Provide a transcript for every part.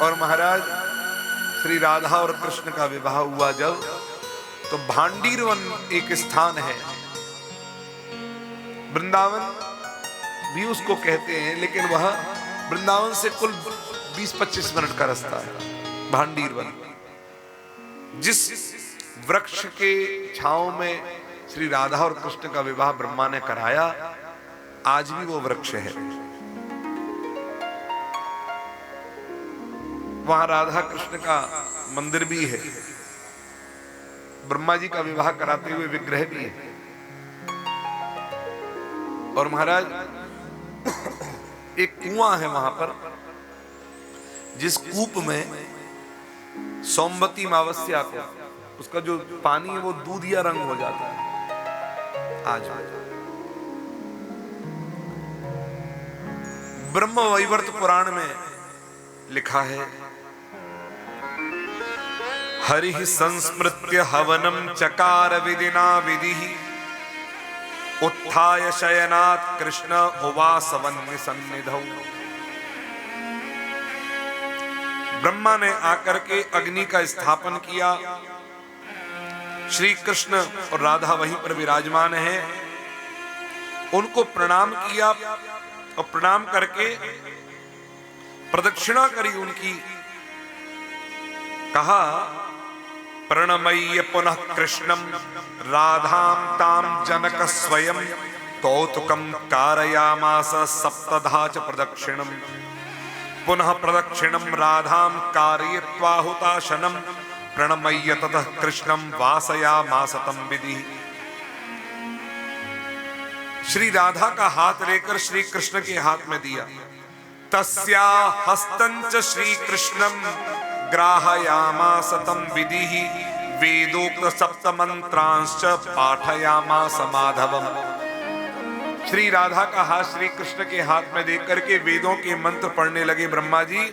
और महाराज श्री राधा और कृष्ण का विवाह हुआ जब, तो भांडीरवन एक स्थान है, वृंदावन भी उसको कहते हैं, लेकिन वह वृंदावन से कुल 20-25 मिनट का रास्ता है। भांडीरवन, जिस वृक्ष के छांव में श्री राधा और कृष्ण का विवाह ब्रह्मा ने कराया, आज भी वो वृक्ष है। वहां राधा कृष्ण का मंदिर भी है, ब्रह्मा जी का विवाह कराते हुए विग्रह भी है। और महाराज एक कुआं है वहां पर, जिस कूप में सोमवती अमावस्या को उसका जो पानी है वो दूधिया रंग हो जाता है। आज ब्रह्म वैवर्त पुराण में लिखा है, हरि संस्मृत्य हवनम चकार विदिना विधिः उत्थाय शयनात् कृष्ण उवास वन्य सन्निधौ। ब्रह्मा ने आकर के अग्नि का स्थापन किया, श्री कृष्ण और राधा वहीं पर विराजमान हैं, उनको प्रणाम किया और प्रणाम करके प्रदक्षिणा करी उनकी। कहा, प्रणमय्य पुनः कृष्णम राधाम ताम जनक स्वयं कौतुकम कारयामास सप्तधा च प्रदक्षिणम पुनः प्रदक्षिणम राधाम कारयित्वाहुताशनम प्रणमय्य ततः कृष्णम वासयामास तम विधि। श्री राधा का हाथ लेकर श्री कृष्ण के हाथ में दिया, तस्या हस्तंच श्री कृष्णम ग्राहयामास तम विधि वेदोक्त सप्त मंत्रांश्च पाठयामास माधवम। श्री राधा का हाथ श्री कृष्ण के हाथ में देख करके वेदों के मंत्र पढ़ने लगे ब्रह्मा जी,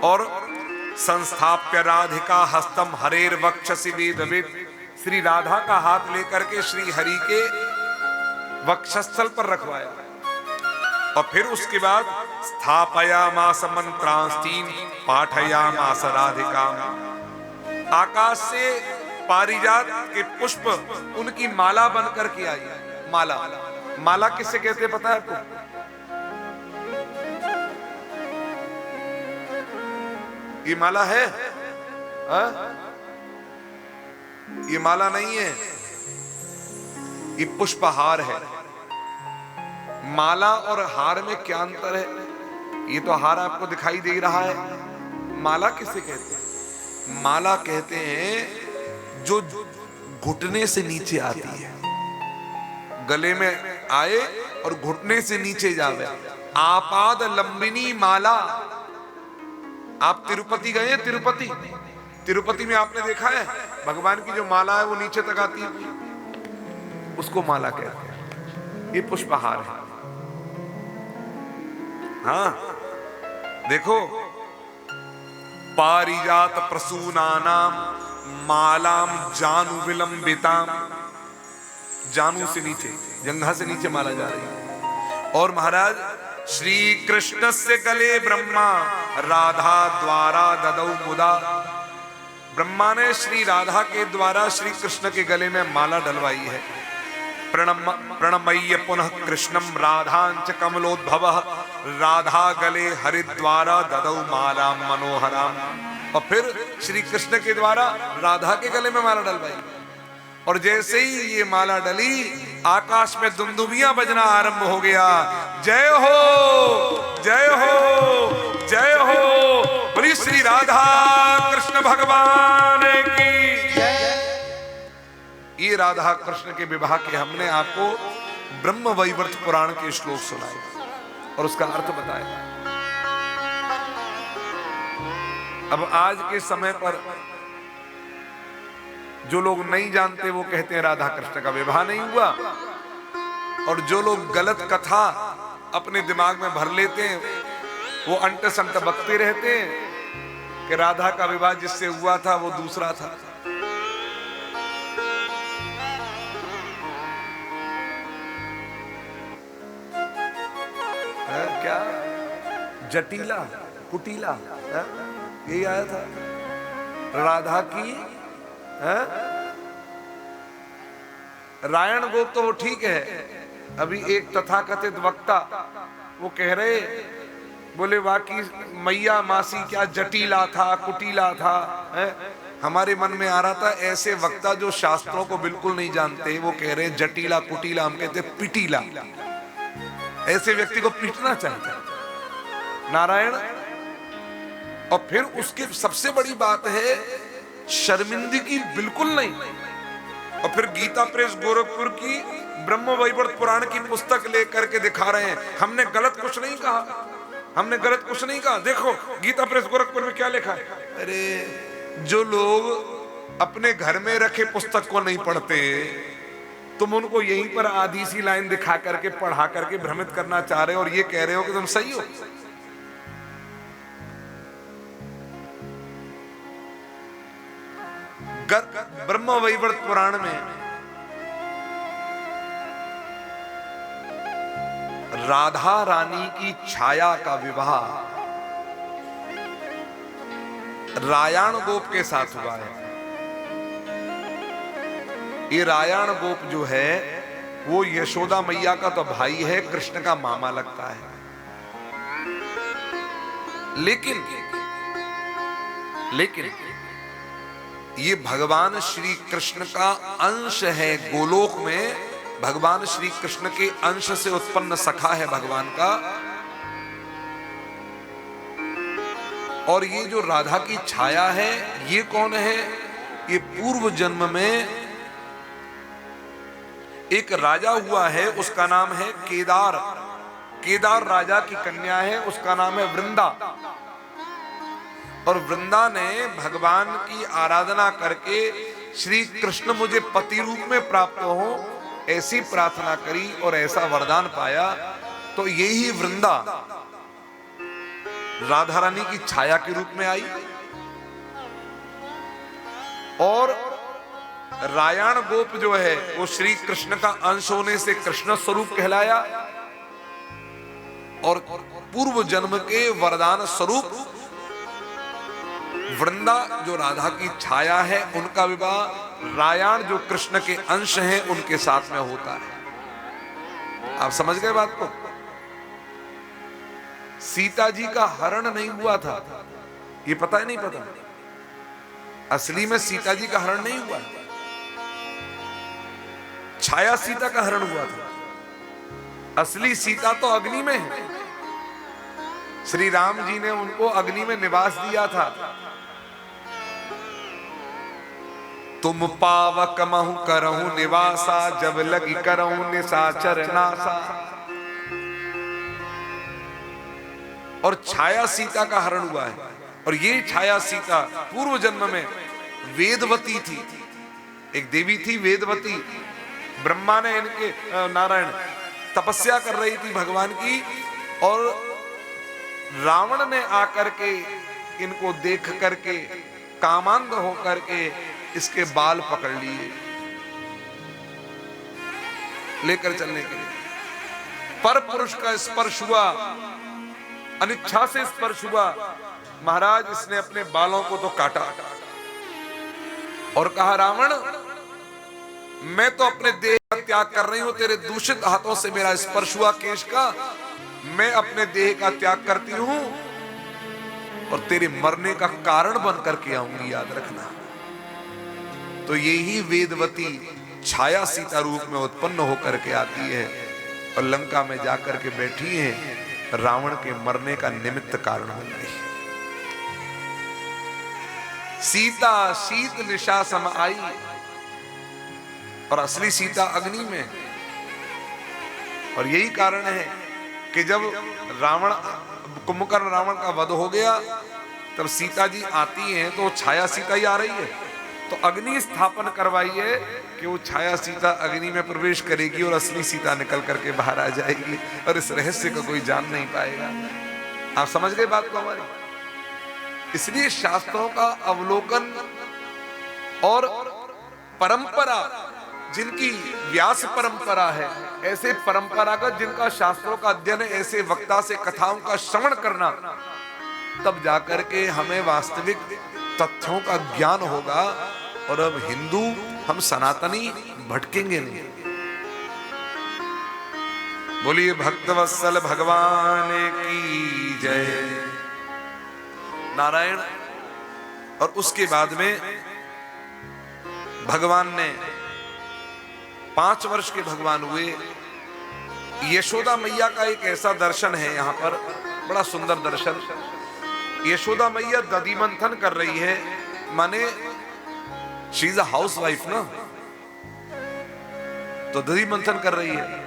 और संस्थाप्य राधिका हस्तम हरेर वक्षसि वेदविद। श्री राधा का हाथ लेकर के श्री हरि के वक्षस्थल पर रखवाया, और फिर उसके बाद स्थापयामास मंत्रांस्तीन पाठयामास राधिका। आकाश से पारिजात के पुष्प उनकी माला बनकर के आई। माला, माला किसे कहते पता है आपको? ये माला है? ये माला नहीं है, ये पुष्पहार है। माला और हार में क्या अंतर है? ये तो हार आपको दिखाई दे रहा है, माला किसे कहते हैं? माला कहते हैं जो घुटने से नीचे आती है, गले में आए और घुटने से नीचे जावे। आपाद लंबिनी माला। आप तिरुपति गए हैं? तिरुपति, तिरुपति में आपने देखा है भगवान की जो माला है वो नीचे तक आती है, उसको माला कहते हैं। ये पुष्पहार है। हाँ देखो, पारिजात प्रसूनानाम मालाम जानु विलंबिताम। जानू से नीचे, जंघा से नीचे माला जा रही है। और महाराज श्री कृष्ण से गले ब्रह्मा राधा द्वारा ददौ मुदा। ब्रह्मा ने श्री राधा के द्वारा श्री कृष्ण के गले में माला डलवाई है। प्रणमय्य पुनः कृष्णम राधांच कमलोद्भवः राधा गले हरिद्वारा ददौ माला मनोहराम। और फिर श्री कृष्ण के द्वारा राधा के गले में माला डलवाई, और जैसे ही ये माला डली आकाश में दुंदुभियां बजना आरंभ हो गया। जय हो जय हो जय हो, बोली श्री राधा कृष्ण भगवान की। ये राधा कृष्ण के विवाह के हमने आपको ब्रह्म वैवर्त पुराण के श्लोक सुनाए और उसका अर्थ बताया। अब आज के समय पर जो लोग नहीं जानते वो कहते हैं राधा कृष्ण का विवाह नहीं हुआ, और जो लोग गलत कथा अपने दिमाग में भर लेते हैं वो अंट संट बकते रहते हैं कि राधा का विवाह जिससे हुआ था वो दूसरा था। क्या जटिला कुटीला, यही आया था राधा की है? रायण गोप तो वो ठीक है। अभी एक तथाकथित वक्ता वो कह रहे, बोले वाकई मैया मासी क्या जटीला था, कुटीला था है? हमारे मन में आ रहा था ऐसे वक्ता जो शास्त्रों को बिल्कुल नहीं जानते, वो कह रहे जटीला कुटीला, हम कहते पिटीला। ऐसे व्यक्ति को पीटना चाहिए नारायण। और फिर उसकी सबसे बड़ी बात है शर्मिंदगी बिल्कुल नहीं। और फिर गीता प्रेस गोरखपुर की ब्रह्म वैवर्त पुराण की पुस्तक लेकर के दिखा रहे हैं, हमने गलत कुछ नहीं कहा, हमने गलत कुछ नहीं कहा। देखो गीता प्रेस गोरखपुर में क्या लिखा है। अरे जो लोग अपने घर में रखे पुस्तक को नहीं पढ़ते, तुम उनको यहीं पर आधी सी लाइन दिखा करके पढ़ा करके भ्रमित करना चाह रहे हो और ये कह रहे हो कि तुम सही हो। ब्रह्म वैवर्त पुराण में राधा रानी की छाया का विवाह रायण गोप के साथ हुआ है। ये रायण गोप जो है वो यशोदा मैया का तो भाई है, कृष्ण का मामा लगता है। लेकिन ये भगवान श्री कृष्ण का अंश है। गोलोक में भगवान श्री कृष्ण के अंश से उत्पन्न सखा है भगवान का। और ये जो राधा की छाया है ये कौन है? ये पूर्व जन्म में एक राजा हुआ है, उसका नाम है केदार। केदार राजा की कन्या है, उसका नाम है वृंदा। और वृंदा ने भगवान की आराधना करके श्री कृष्ण मुझे पति रूप में प्राप्त हो ऐसी प्रार्थना करी और ऐसा वरदान पाया। तो यही वृंदा राधा रानी की छाया के रूप में आई। और रायण गोप जो है वो श्री कृष्ण का अंश होने से कृष्ण स्वरूप कहलाया। और पूर्व जन्म के वरदान स्वरूप वृंदा जो राधा की छाया है उनका विवाह रायण जो कृष्ण के अंश हैं उनके साथ में होता है। आप समझ गए बात को? सीता जी का हरण नहीं हुआ था, ये पता है नहीं पता? असली में सीता जी का हरण नहीं हुआ, छाया सीता का हरण हुआ था। असली सीता तो अग्नि में है। श्री राम जी ने उनको अग्नि में निवास दिया था। तुम पावक महु करहु निवासा, जब लगी करहु निशाचर नासा। और छाया सीता का हरण हुआ है। और ये छाया सीता पूर्व जन्म में वेदवती थी, एक देवी थी वेदवती। ब्रह्मा ने इनके नारायण तपस्या कर रही थी भगवान की, और रावण ने आकर के इनको देख करके कामांध होकर के इसके बाल पकड़ लिए लेकर चलने के लिए। पर पुरुष का स्पर्श हुआ, अनिच्छा से स्पर्श हुआ। महाराज इसने अपने बालों को तो काटा और कहा रावण मैं तो अपने देह का त्याग कर रही हूं, तेरे दूषित हाथों से मेरा स्पर्श हुआ केश का, मैं अपने देह का त्याग करती हूं और तेरे मरने का कारण बनकर के आऊंगी, याद रखना। तो यही वेदवती छाया सीता रूप में उत्पन्न होकर के आती है और लंका में जाकर के बैठी है, रावण के मरने का निमित्त कारण बन गई। सीता शीत निशा सम आई, और असली सीता अग्नि में। और यही कारण है कि जब रावण कुंभकर्ण रावण का वध हो गया तब सीता जी आती हैं तो छाया सीता ही आ रही है। तो अग्नि स्थापन करवाई है कि वो छाया सीता अग्नि में प्रवेश करेगी और असली सीता निकल करके बाहर आ जाएगी, और इस रहस्य को कोई जान नहीं पाएगा। आप समझ गए बात को हमारी? इसलिए शास्त्रों का अवलोकन और परंपरा, जिनकी व्यास परंपरा है, ऐसे परंपरागत जिनका शास्त्रों का अध्ययन है, ऐसे वक्ता से कथाओं का श्रवण करना तब जाकर के हमें वास्तविक तथ्यों का ज्ञान होगा। और अब हिंदू हम सनातनी भटकेंगे नहीं। बोलिए भक्तवत्सल भगवान की जय। नारायण। और उसके बाद में भगवान ने 5 वर्ष के भगवान हुए। यशोदा मैया का एक ऐसा दर्शन है यहां पर, बड़ा सुंदर दर्शन। यशोदा मैया दधि मंथन कर रही है, माने she is a house wife ना, तो दधि मंथन कर रही है।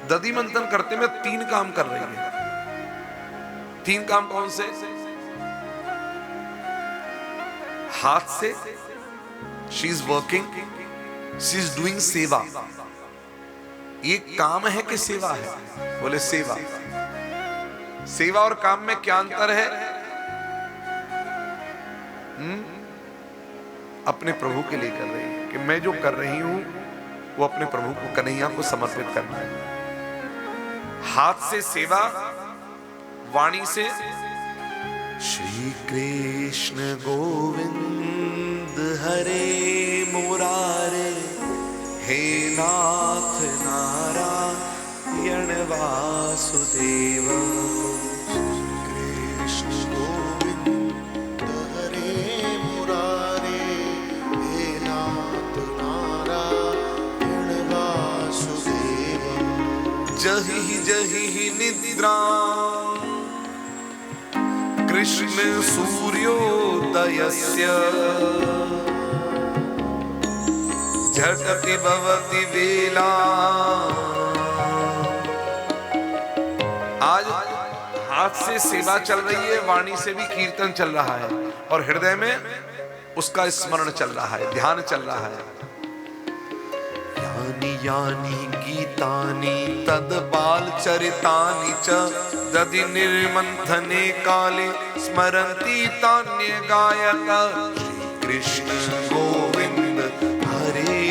दधि मंथन करते में 3 काम कर रही है। 3 काम कौन से? हाथ से she is working, she is doing सेवा। ये काम है कि सेवा है? बोले सेवा। सेवा और काम में क्या अंतर है? अपने प्रभु के लिए कर रही है कि मैं जो कर रही हूं वो अपने प्रभु को, कन्हैया को समर्पित करना है। हाथ से सेवा, वाणी से श्री कृष्ण गोविंद हरे मुरारे, हे नाथ नारायण वासुदेव। कृष्ण गोविंद हरे मुरारे, हे नाथ नारायण वासुदेव। जहि जहि निद्रा कृष्ण सूर्योदयस्य, झटति भवति वेला। आज हाथ से सेवा चल रही है, वाणी से भी कीर्तन चल रहा है, और हृदय में उसका स्मरण चल रहा है, ध्यान चल रहा है। यानी यानी गीतानि तद्बाल चरितानि च, दधि निर्मंथने काले स्मरन्ति तान्य गायका। कृष्ण गोविंद हरे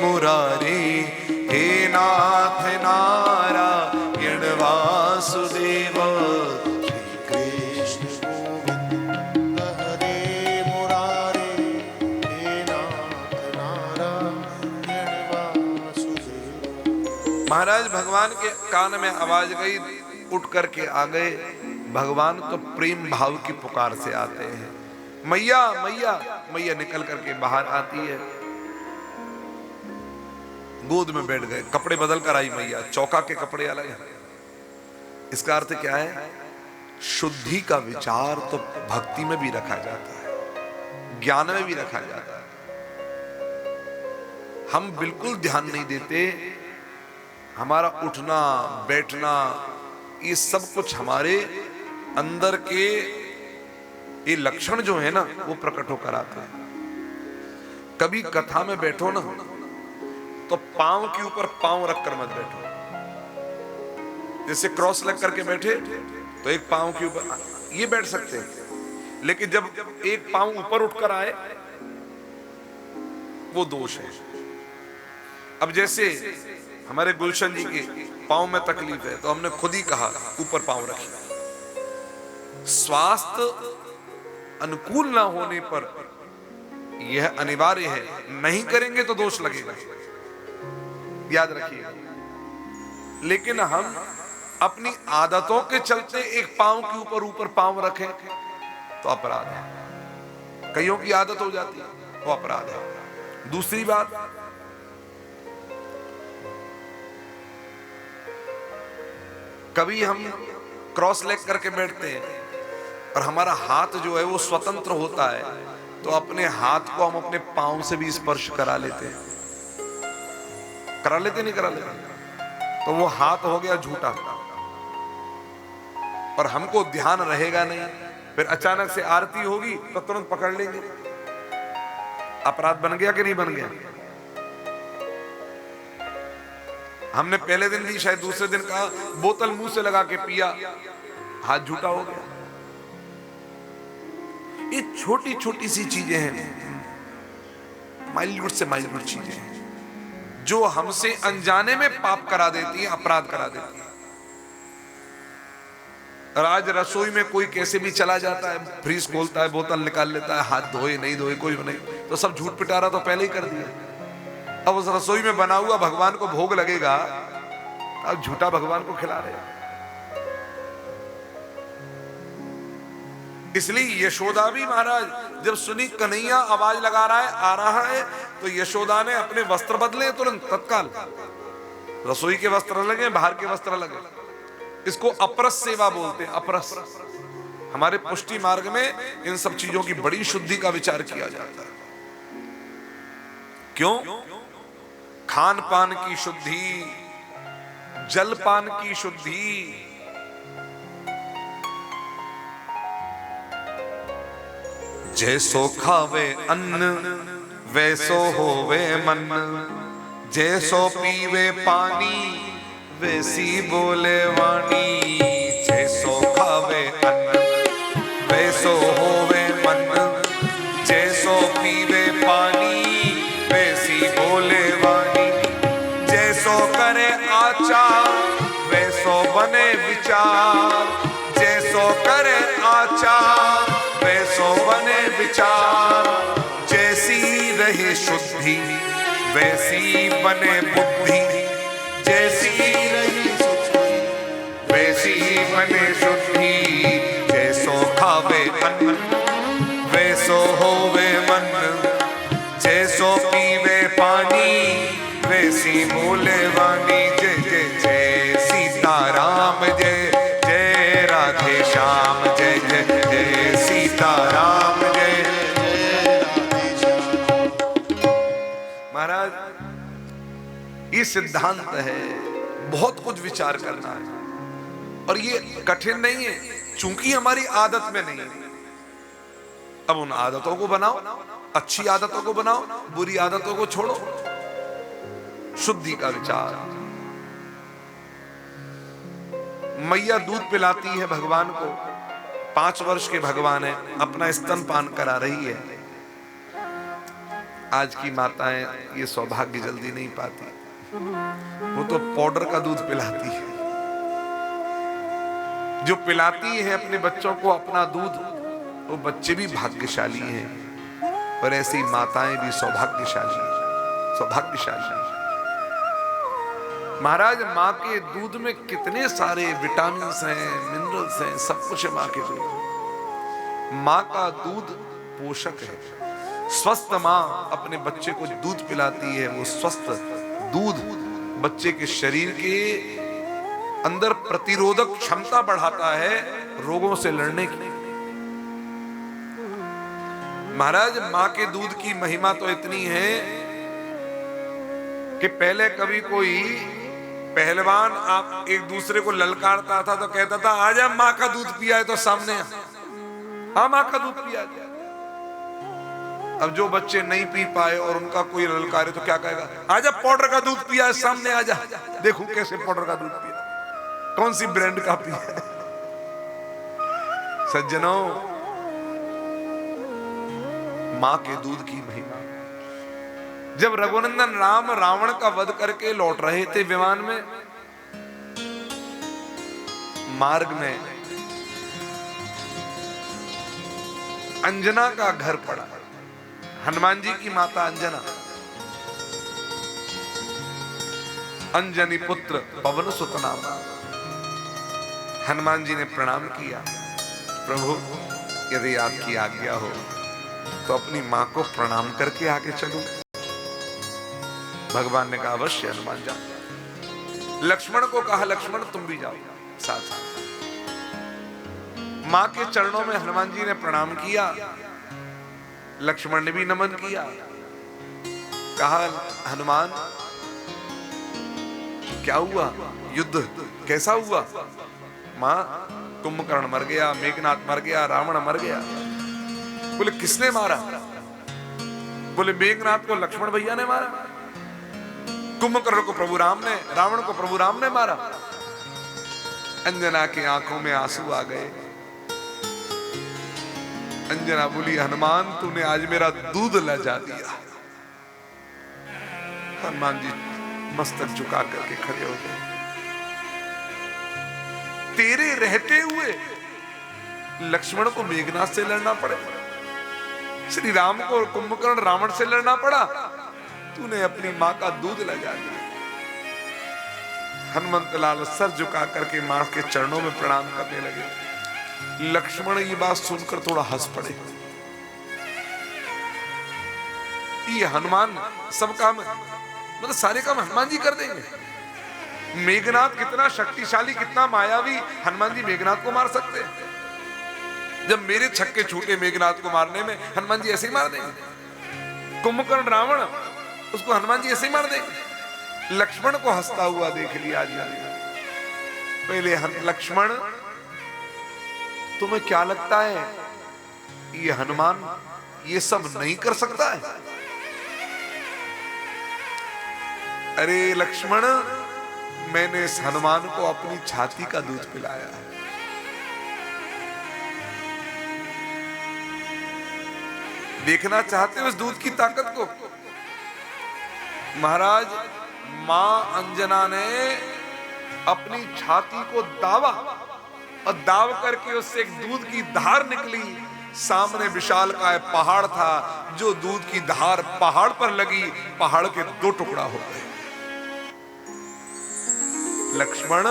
मुरारे, हे नाथ नारायण वासुदेव। कृष्ण गोविंद हरे मुरारे, हे नाथ नारायण वासुदेव। महाराज भगवान के कान में आवाज गई, उठ करके आ गए। भगवान तो प्रेम भाव की पुकार से आते हैं, मैया मैया। मैया निकल करके बाहर आती है, गोद में बैठ गए, कपड़े बदल कर आई मैया, चौका के कपड़े अलग हैं। इसका अर्थ क्या है? शुद्धि का विचार तो भक्ति में भी रखा जाता है, ज्ञान में भी रखा जाता है। हम बिल्कुल ध्यान नहीं देते। हमारा उठना बैठना ये सब कुछ हमारे अंदर के ये लक्षण जो है ना, वो प्रकट होकर आते हैं। कभी कथा में बैठो ना, तो पांव के ऊपर पांव रखकर मत बैठो। जैसे क्रॉस लग करके बैठे तो एक पांव के ऊपर ये बैठ सकते हैं, लेकिन जब एक पांव ऊपर उठकर आए वो दोष है। अब जैसे हमारे गुलशन जी के पांव में तकलीफ है, तो हमने खुद ही कहा ऊपर पांव रखिए। स्वास्थ्य अनुकूल ना होने पर यह अनिवार्य है, नहीं करेंगे तो दोष लगेगा, याद रखिए। लेकिन हम अपनी आदतों के चलते एक पांव के ऊपर पांव रखें तो अपराध है। कईयों की आदत हो जाती है, वो अपराध है। दूसरी बात, कभी हम क्रॉस लेग करके बैठते हैं और हमारा हाथ जो है वो स्वतंत्र होता है, तो अपने हाथ को हम अपने पांव से भी स्पर्श करा लेते हैं। करा लेते नहीं करा लेते, तो वो हाथ हो गया झूठा, और हमको ध्यान रहेगा नहीं। फिर अचानक से आरती होगी तो तुरंत पकड़ लेंगे। अपराध बन गया कि नहीं बन गया? हमने पहले दिन भी, शायद दूसरे दिन कहा, बोतल मुंह से लगा के पिया, हाथ झूठा हो गया। ये छोटी छोटी सी चीजें हैं, माइल्यूट से माइल्यूट चीजें हैं, जो हमसे अनजाने में पाप करा देती है, अपराध करा देती है। और आज रसोई में कोई कैसे भी चला जाता है, फ्रीज खोलता है, बोतल निकाल लेता है, हाथ धोए नहीं धोए कोई नहीं, तो सब झूठ पिटारा तो पहले ही कर दिया। अब उस रसोई में बना हुआ भगवान को भोग लगेगा, अब झूठा भगवान को खिला रहे। इसलिए यशोदा भी महाराज जब सुनी कन्हैया आवाज लगा रहा है, आ रहा है, तो यशोदा ने अपने वस्त्र बदले तुरंत तत्काल। रसोई के वस्त्र लगे, बाहर के वस्त्र लगे। इसको अपरस सेवा बोलते हैं। अपरस हमारे पुष्टि मार्ग में इन सब चीजों की बड़ी शुद्धि का विचार किया जाता है। क्यों? खान पान की शुद्धि, जलपान की शुद्धि, जैसो खावे अन्न वैसो होवे मन, जैसो पीवे पानी वैसी बोले वाणी। जैसो खावे अन्न वैसो होवे मन, जैसो पीवे पानी वैसी बोले वाणी। जैसो करे आचार वैसो बने विचार, जैसो करे आचार वैसो बने विचार। जैसी रहे शुद्धि वैसी बने बुद्धि, जैसी रही शुद्धि वैसी बने शुद्धि। जैसो खावे अन्न वैसो होवे मन, जैसो पीवे पानी वैसी बोले वाणी। जय जय जय सीताराम, जय जय राधे श्याम, जय जय जय सीताराम, जय जय राधे श्याम। महाराज ये सिद्धांत है, बहुत कुछ विचार करना है और ये कठिन नहीं है, चूंकि हमारी आदत में नहीं है। अब उन आदतों को बनाओ, अच्छी आदतों को बनाओ, बुरी आदतों को छोड़ो। शुद्धि का विचार। मैया दूध पिलाती है भगवान को, 5 वर्ष के भगवान है, अपना स्तनपान करा रही है। आज की माताएं ये सौभाग्य जल्दी नहीं पाती, वो तो पाउडर का दूध पिलाती है। जो पिलाती है अपने बच्चों को अपना दूध, वो बच्चे भी भाग्यशाली हैं और ऐसी माताएं भी सौभाग्यशाली सौभाग्यशाली। महाराज माँ के दूध में कितने सारे विटामिन हैं, मिनरल्स हैं, सब कुछ है माँ के दूध। माँ का दूध पोषक है। स्वस्थ माँ अपने बच्चे को दूध पिलाती है, वो स्वस्थ दूध बच्चे के शरीर के अंदर प्रतिरोधक क्षमता बढ़ाता है रोगों से लड़ने की। महाराज माँ के दूध की महिमा तो इतनी है कि पहले कभी कोई पहलवान आप एक दूसरे को ललकारता था तो कहता था आजा माँ का दूध पिया है, तो सामने हाँ माँ का दूध पिया है। अब जो बच्चे नहीं पी पाए और उनका कोई ललकारे तो क्या कहेगा, आजा पाउडर का दूध पिया है, सामने आजा, देखो कैसे पाउडर का दूध पिया, कौन सी ब्रांड का पिया है। सज्जनों, मां के दूध की महिमा। जब रघुनंदन राम रावण का वध करके लौट रहे थे विमान में, मार्ग में अंजना का घर पड़ा। हनुमान जी की माता अंजना, अंजनी पुत्र पवन सुत नाम। हनुमान जी ने प्रणाम किया, प्रभु यदि आपकी आज्ञा हो तो अपनी मां को प्रणाम करके आगे चलूं। भगवान ने कहा अवश्य हनुमान जाओ। लक्ष्मण को कहा लक्ष्मण तुम भी जाओ साथ साथ। मां के चरणों में हनुमान जी ने प्रणाम किया, लक्ष्मण ने भी नमन किया। कहा हनुमान क्या हुआ, युद्ध कैसा हुआ? मां कुंभकर्ण मर गया, मेघनाथ मर गया, रावण मर गया। बोले किसने मारा? बोले मेघनाथ को लक्ष्मण भैया ने मारा, कुंभकर्ण को प्रभु राम ने, रावण को प्रभु राम ने मारा। अंजना की आंखों में आंसू आ गए। अंजना बोली हनुमान तूने आज मेरा दूध लजा दिया। हनुमान जी मस्तक झुका करके खड़े हो गए। तेरे रहते हुए लक्ष्मण को मेघनाथ से लड़ना पड़े, श्री राम को कुंभकर्ण रावण से लड़ना पड़ा, तूने अपनी मां का दूध लगा दिया। हनुमंत लाल सर झुका करके मां के चरणों में प्रणाम करने लगे। लक्ष्मण ये बात सुनकर थोड़ा हंस पड़े। ये हनुमान सब काम, मतलब सारे काम हनुमान जी कर देंगे। मेघनाथ कितना शक्तिशाली, कितना मायावी, हनुमान जी मेघनाथ को मार सकते हैं। जब मेरे छक्के छूटे मेघनाथ को मारने में, हनुमान जी ऐसे ही मार देंगे। कुंभकर्ण रावण, उसको हनुमान जी ऐसे ही मार देंगे। लक्ष्मण को हंसता हुआ देख लिया आज। पहले लक्ष्मण, तुम्हें क्या लगता है ये हनुमान ये सब नहीं कर सकता है? अरे लक्ष्मण, मैंने इस हनुमान को अपनी छाती का दूध पिलाया है। देखना चाहते हो उस दूध की ताकत को? महाराज, मां अंजना ने अपनी छाती को दावा और दाव करके उससे एक दूध की धार निकली। सामने विशालकाय पहाड़ था, जो दूध की धार पहाड़ पर लगी, पहाड़ के 2 टुकड़ा हो गए। लक्ष्मण,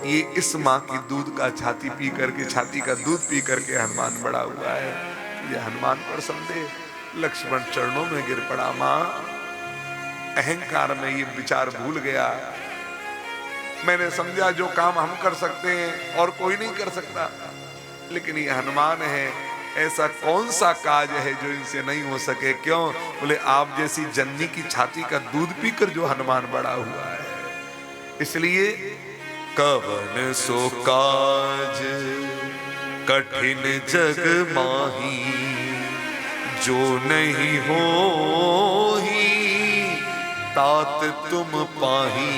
ये इस मां की दूध का छाती पी करके, छाती का दूध पी करके हनुमान बड़ा हुआ है। ये हनुमान पर संदेह। लक्ष्मण चरणों में गिर पड़ा। मां, अहंकार में ये विचार भूल गया। मैंने समझा जो काम हम कर सकते हैं और कोई नहीं कर सकता, लेकिन ये हनुमान है, ऐसा कौन सा काज है जो इनसे नहीं हो सके? क्यों? बोले आप जैसी जननी की छाती का दूध पीकर जो हनुमान बड़ा हुआ है। इसलिए कवन सो काज कठिन जग माही, जो नहीं हो ही तात तुम पाही।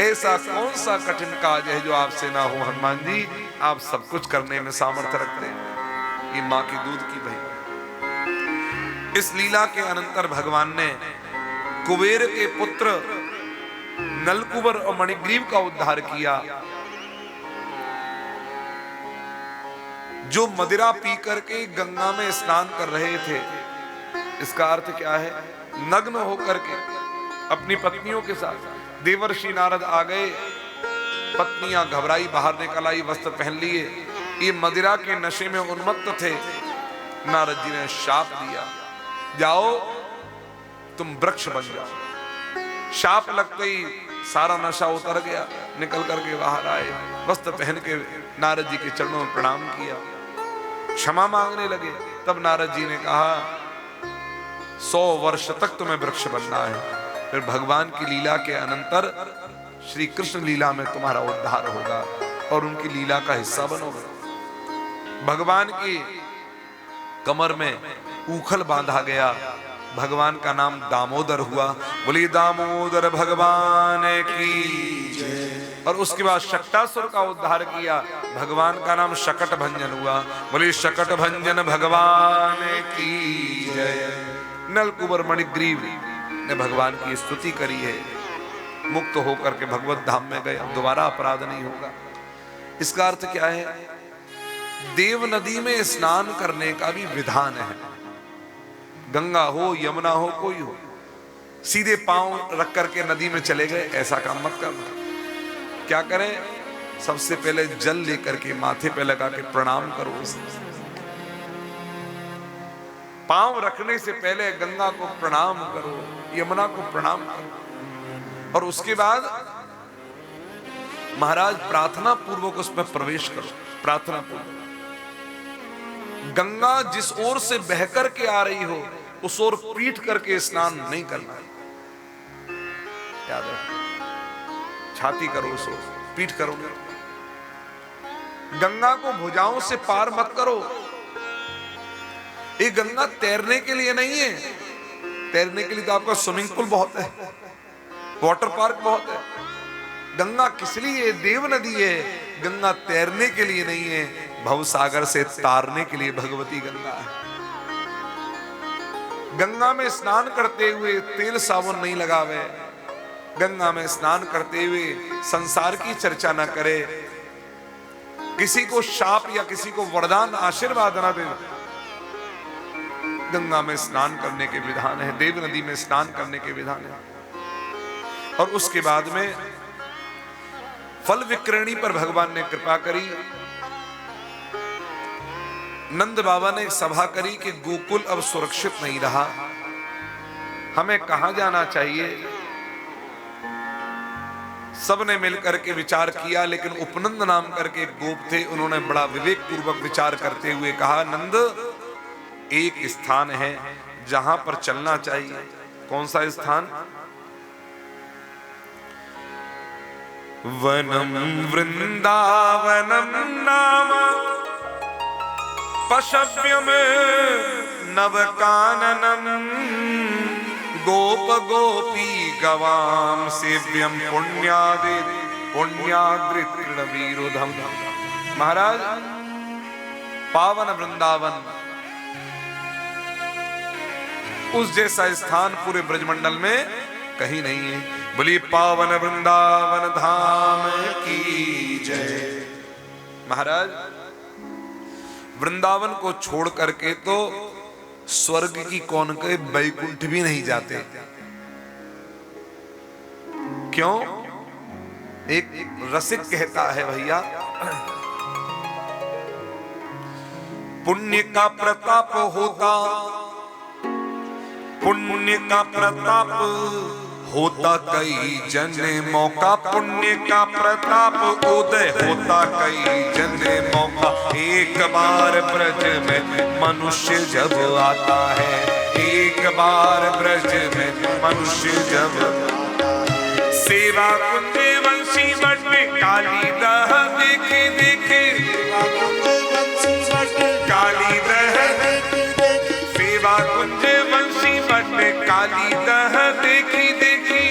ऐसा कौन सा कठिन काज है जो आपसे ना हो? हनुमान जी, आप सब कुछ करने में सामर्थ्य रखते हैं। ये मां की दूध की भाई। इस लीला के अनंतर भगवान ने कुबेर के पुत्र नलकुबर और मणिग्रीव का उद्धार किया, जो मदिरा पी करके गंगा में स्नान कर रहे थे। इसका अर्थ क्या है? नग्न होकर के अपनी पत्नियों के साथ देवर्षि नारद आ गए। पत्नियां घबराई, बाहर निकल आई, वस्त्र पहन लिए। ये मदिरा के नशे में उन्मत्त थे। नारद जी ने शाप दिया, जाओ तुम वृक्ष बन जाओ। शाप लगते ही सारा नशा उतर गया। निकल करके बाहर आए, वस्त्र पहन के नारद जी के चरणों में प्रणाम किया, क्षमा मांगने लगे। तब नारद जी ने कहा, 100 वर्ष तक तुम्हें वृक्ष बनना है, फिर भगवान की लीला के अनंतर श्री कृष्ण लीला में तुम्हारा उद्धार होगा और उनकी लीला का हिस्सा बनोगे। भगवान की कमर में ऊखल बांधा गया, भगवान का नाम दामोदर हुआ। बोली दामोदर भगवान की जय। और उसके बाद शक्टासुर का उद्धार किया, भगवान का नाम शकट भंजन हुआ। बोली शकट भंजन भगवान की जय। नलकुबर मणिग्रीव ने भगवान की स्तुति करी है, मुक्त होकर के भगवत धाम में गए, अब दोबारा अपराध नहीं होगा। इसका अर्थ क्या है? देव नदी में स्नान करने का भी विधान है। गंगा हो, यमुना हो, कोई हो, सीधे पांव रख करके नदी में चले गए, ऐसा काम मत करना। क्या करें? सबसे पहले जल लेकर के माथे पे लगा के प्रणाम करो। पांव रखने से पहले गंगा को प्रणाम करो, यमुना को प्रणाम करो, और उसके बाद महाराज प्रार्थना पूर्वक उसमें प्रवेश करो। प्रार्थना पूर्वक गंगा जिस ओर से बहकर के आ रही हो उस ओर पीठ करके स्नान नहीं करना। याद रखो, छाती करो उस ओर, पीठ करोगे। गंगा को भुजाओं से पार मत करो। ये गंगा तैरने के लिए नहीं है। तैरने के लिए तो आपका स्विमिंग पूल बहुत है, वाटर पार्क बहुत है। गंगा किस लिए? देव नदी है। गंगा तैरने के लिए नहीं है, भवसागर से तारने के लिए भगवती गंगा है। गंगा में स्नान करते हुए तेल साबुन नहीं लगावे, गंगा में स्नान करते हुए संसार की चर्चा न करे, किसी को शाप या किसी को वरदान आशीर्वाद न दे। गंगा में स्नान करने के विधान है, देव नदी में स्नान करने के विधान है। और उसके बाद में फल विक्रयणी पर भगवान ने कृपा करी। नंद बाबा ने एक सभा करी कि गोकुल अब सुरक्षित नहीं रहा, हमें कहां जाना चाहिए। सबने मिलकर के विचार किया, लेकिन उपनंद नाम करके एक गोप थे, उन्होंने बड़ा विवेक पूर्वक विचार करते हुए कहा, नंद एक स्थान है जहां पर चलना चाहिए। कौन सा स्थान? वनम वृंदावनम नाम पशव्यम नवकाननम गोप गोपी गवाम सेव्यम पुण्याद्रितृणवीरुधम। महाराज, पावन वृंदावन उस जैसा स्थान पूरे ब्रजमंडल में कहीं नहीं है। बोलिए पावन वृंदावन धाम की जय। महाराज, वृंदावन को छोड़ करके तो स्वर्ग की कौन के बैकुंठ भी नहीं जाते। क्यों? एक रसिक कहता है, भैया पुण्य का प्रताप होता, पुण्य का प्रताप होता कई जने मौका, पुण्य का प्रताप उदय होता कई जने मौका। एक बार ब्रज में मनुष्य जब आता है, एक बार ब्रज में मनुष्य जब सेवा कुंज वंशी बट काली दह देखे देखे, काली दह सेवा कुंज वंशी बट काली दह देखी देखी,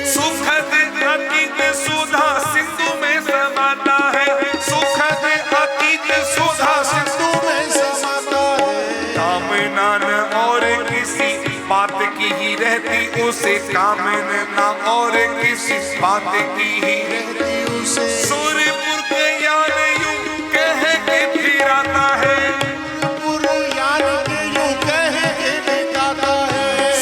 सुखद अतीत सुधा सिंधु में समाता है, सुखद अतीत सुधा सिंधु में समाता है। कामना न और किसी बात की ही रहती उसे, कामना और किसी बात की ही रहती उसे। सूर्यपुर के यार यूं कह के फिर आता है,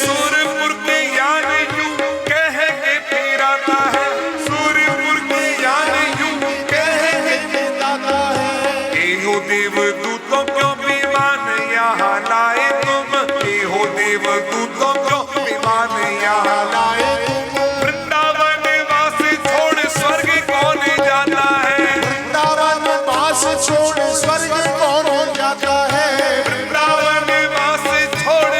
सूर्यपुर के यार यूं कह के फिर आता है, सूर्यपुर के यार यूं कह के फिर आता है। एहो देवदूतों क्यों विमान यहाँ लाए तुम, एहो देवदूतों क्यों विमान यहाँ लाए तुम। वृंदावन वास छोड़ स्वर्ग कौन जाता है, वृंदावन वास छोड़ स्वर्ग कौन जाता है, वृंदावन वास छोड़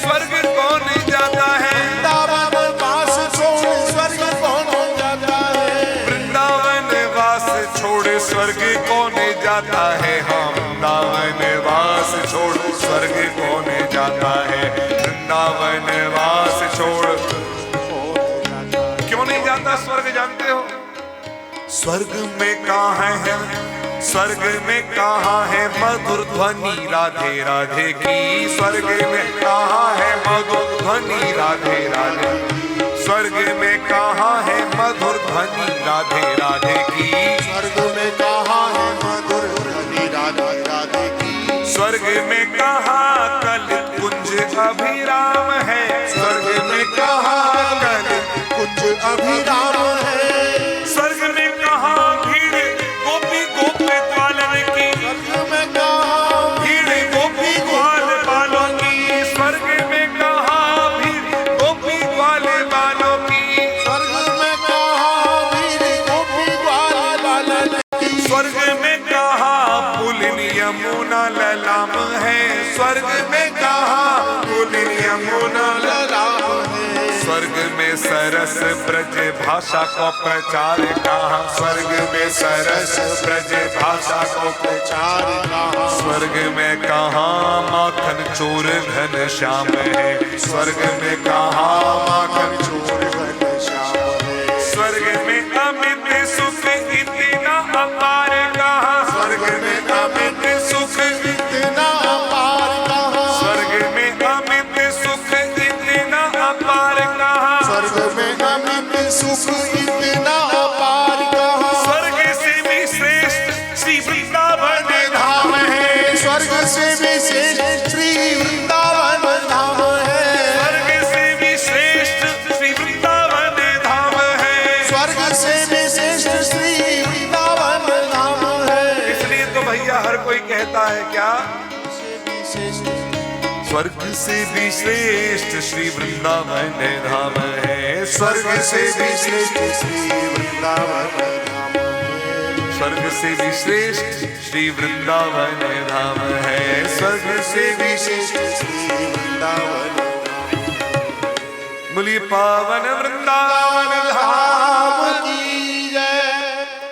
स्वर्ग कौन जाता है, वृंदावन वास छोड़ स्वर्ग कौन जाता है, वृंदावन वास छोड़ स्वर्ग कौन जाता है। हाँ, वृंदावन वास छोड़ स्वर्ग कौन जाता है, वृंदावन वास छोड़ क्यों नहीं जाता स्वर्ग, जानते हो? स्वर्ग में कहाँ है, स्वर्ग में कहाँ है मधुर ध्वनि राधे राधे की, स्वर्ग में कहाँ है मधुर ध्वनि राधे राधे, स्वर्ग में कहाँ है मधुर ध्वनि राधे राधे की, स्वर्ग में कहाँ है मधुर ध्वनि राधे राधे की, स्वर्ग में कहाँ कल कुंज अभिराम है, स्वर्ग में कहाँ कल कुंज अभिराम है, स्वर्ग में कहाँ भीड़ गोपी गोपी ग्वालन की, स्वर्ग में कहाँ भीड़ गोपी ग्वाल बालों की, स्वर्ग में कहाँ भीड़ गोपी ग्वाल बालों की, स्वर्ग में कहाँ भीड़ गोपी ग्वाल बालन की, स्वर्ग में कहाँ पुलिन यमुना ललाम है, स्वर्ग में कहाँ पुलिन यमुना ललाम है, स्वर्ग में सरस ब्रज भाषा को प्रचार कहाँ, स्वर्ग में सरस ब्रज भाषा को प्रचार कहाँ, स्वर्ग में कहाँ माखन चोर घन श्याम है, स्वर्ग में कहाँ माखन चोर घन श्याम है, स्वर्ग में अमित सुख इतना अपार कहाँ, स्वर्ग में अमित सुख इतना अपार कहाँ, स्वर्ग में अमित सुख सुख इतना पार कहाँ। स्वर्ग से भी श्रेष्ठ श्री वृंदावन धाम है, स्वर्ग से भी श्रेष्ठ श्री वृंदावन धाम है। स्वर्ग से भी श्रेष्ठ श्री वृंदावन धाम है। स्वर्ग से भी श्रेष्ठ श्री वृंदावन धाम है। इसलिए तो भैया हर कोई कहता है क्या, स्वर्ग से भी श्रेष्ठ श्री वृंदावन धाम है। स्वर्ग से भी श्रेष्ठ श्री वृंदावन धाम है। स्वर्ग से भी श्रेष्ठ श्री वृंदावन धाम है। स्वर्ग से भी श्रेष्ठ श्री वृंदावन धाम। बोलिए पावन वृंदावन धाम